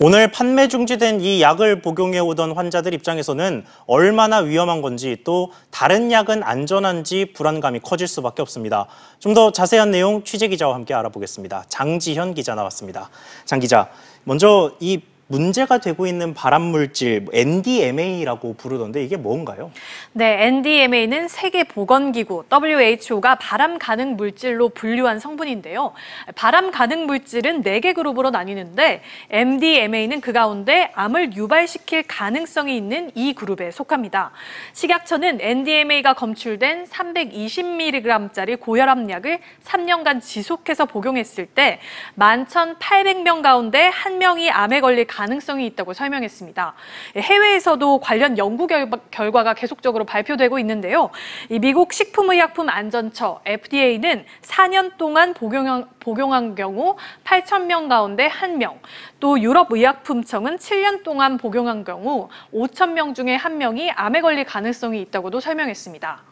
오늘 판매 중지된 이 약을 복용해 오던 환자들 입장에서는 얼마나 위험한 건지 또 다른 약은 안전한지 불안감이 커질 수밖에 없습니다. 좀 더 자세한 내용 취재 기자와 함께 알아보겠습니다. 장지현 기자 나왔습니다. 장 기자, 먼저 이 문제가 되고 있는 발암물질 NDMA라고 부르던데 이게 뭔가요? 네, NDMA는 세계보건기구 WHO가 발암 가능 물질로 분류한 성분인데요. 발암 가능 물질은 4개 그룹으로 나뉘는데 MDMA는 그 가운데 암을 유발시킬 가능성이 있는 이 그룹에 속합니다. 식약처는 NDMA가 검출된 320mg짜리 고혈압약을 3년간 지속해서 복용했을 때 11,800명 가운데 1명이 암에 걸릴 가능성이 있다고 설명했습니다. 해외에서도 관련 연구 결과가 계속적으로 발표되고 있는데요. 이 미국 식품의약품안전처 FDA는 4년 동안 복용한 경우 8,000명 가운데 1명, 또 유럽의약품청은 7년 동안 복용한 경우 5,000명 중에 1명이 암에 걸릴 가능성이 있다고도 설명했습니다.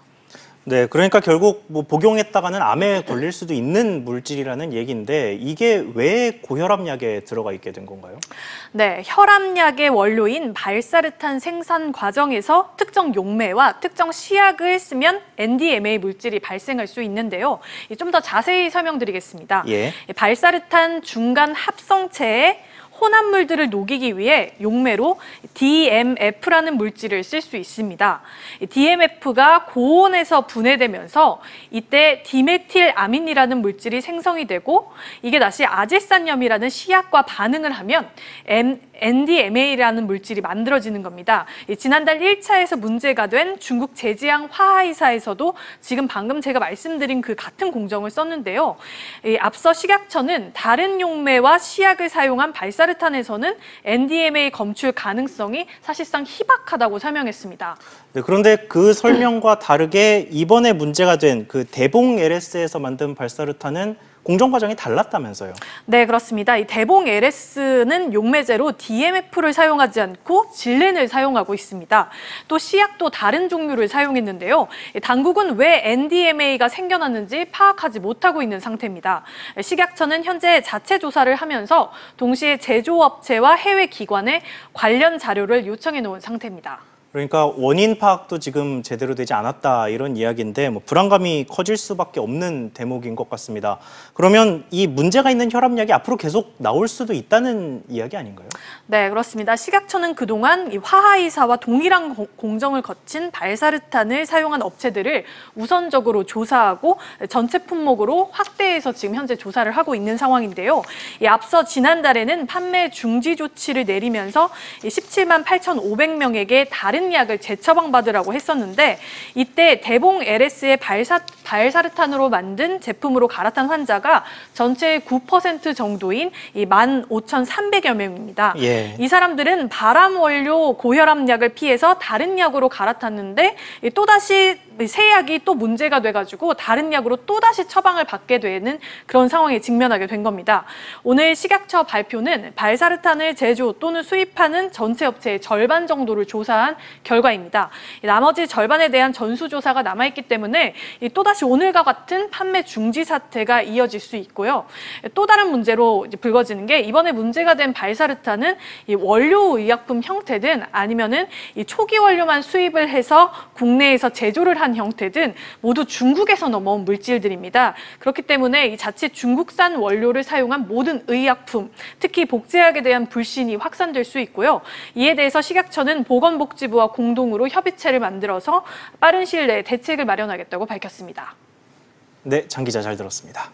네, 그러니까 결국 복용했다가는 암에 걸릴 수도 있는 물질이라는 얘기인데 이게 왜 고혈압약에 들어가 있게 된 건가요? 네, 혈압약의 원료인 발사르탄 생산 과정에서 특정 용매와 특정 시약을 쓰면 NDMA 물질이 발생할 수 있는데요. 좀 더 자세히 설명드리겠습니다. 예. 발사르탄 중간 합성체에 혼합물들을 녹이기 위해 용매로 DMF라는 물질을 쓸 수 있습니다. DMF가 고온에서 분해되면서 이때 디메틸아민이라는 물질이 생성이 되고 이게 다시 아질산염이라는 시약과 반응을 하면 NDMA라는 물질이 만들어지는 겁니다. 지난달 1차에서 문제가 된 중국 제지양 화하이사에서도 지금 방금 제가 말씀드린 그 같은 공정을 썼는데요. 앞서 식약처는 다른 용매와 시약을 사용한 발사르탄에서는 NDMA 검출 가능성이 사실상 희박하다고 설명했습니다. 네, 그런데 그 설명과 다르게 이번에 문제가 된 그 대봉 LS에서 만든 발사르탄은 공정 과정이 달랐다면서요? 네, 그렇습니다. 이 대봉 LS는 용매제로 DMF를 사용하지 않고 질렌을 사용하고 있습니다. 또 시약도 다른 종류를 사용했는데요. 당국은 왜 NDMA가 생겨났는지 파악하지 못하고 있는 상태입니다. 식약처는 현재 자체 조사를 하면서 동시에 제조업체와 해외 기관에 관련 자료를 요청해 놓은 상태입니다. 그러니까 원인 파악도 지금 제대로 되지 않았다 이런 이야기인데 불안감이 커질 수밖에 없는 대목인 것 같습니다. 그러면 이 문제가 있는 혈압약이 앞으로 계속 나올 수도 있다는 이야기 아닌가요? 네, 그렇습니다. 식약처는 그동안 이 화하이사와 동일한 공정을 거친 발사르탄을 사용한 업체들을 우선적으로 조사하고 전체 품목으로 확대해서 지금 현재 조사를 하고 있는 상황인데요. 앞서 지난달에는 판매 중지 조치를 내리면서 17만 8,500명에게 다른 약을 재처방받으라고 했었는데 이때 대봉 LS의 발사르탄으로 만든 제품으로 갈아탄 환자가 전체의 9% 정도인 15,300여 명입니다. 예. 이 사람들은 발암 원료 고혈압약을 피해서 다른 약으로 갈아탔는데 또다시 새 약이 또 문제가 돼가지고 다른 약으로 또다시 처방을 받게 되는 그런 상황에 직면하게 된 겁니다. 오늘 식약처 발표는 발사르탄을 제조 또는 수입하는 전체 업체의 절반 정도를 조사한 결과입니다. 나머지 절반에 대한 전수조사가 남아있기 때문에 또다시 오늘과 같은 판매 중지 사태가 이어질 수 있고요. 또 다른 문제로 불거지는 게 이번에 문제가 된 발사르탄은 이 원료의약품 형태든 아니면은 이 초기 원료만 수입을 해서 국내에서 제조를 한 형태든 모두 중국에서 넘어온 물질들입니다. 그렇기 때문에 이 자칫 중국산 원료를 사용한 모든 의약품, 특히 복제약에 대한 불신이 확산될 수 있고요. 이에 대해서 식약처는 보건복지부와 공동으로 협의체를 만들어서 빠른 시일 내에 대책을 마련하겠다고 밝혔습니다. 네, 장 기자 잘 들었습니다.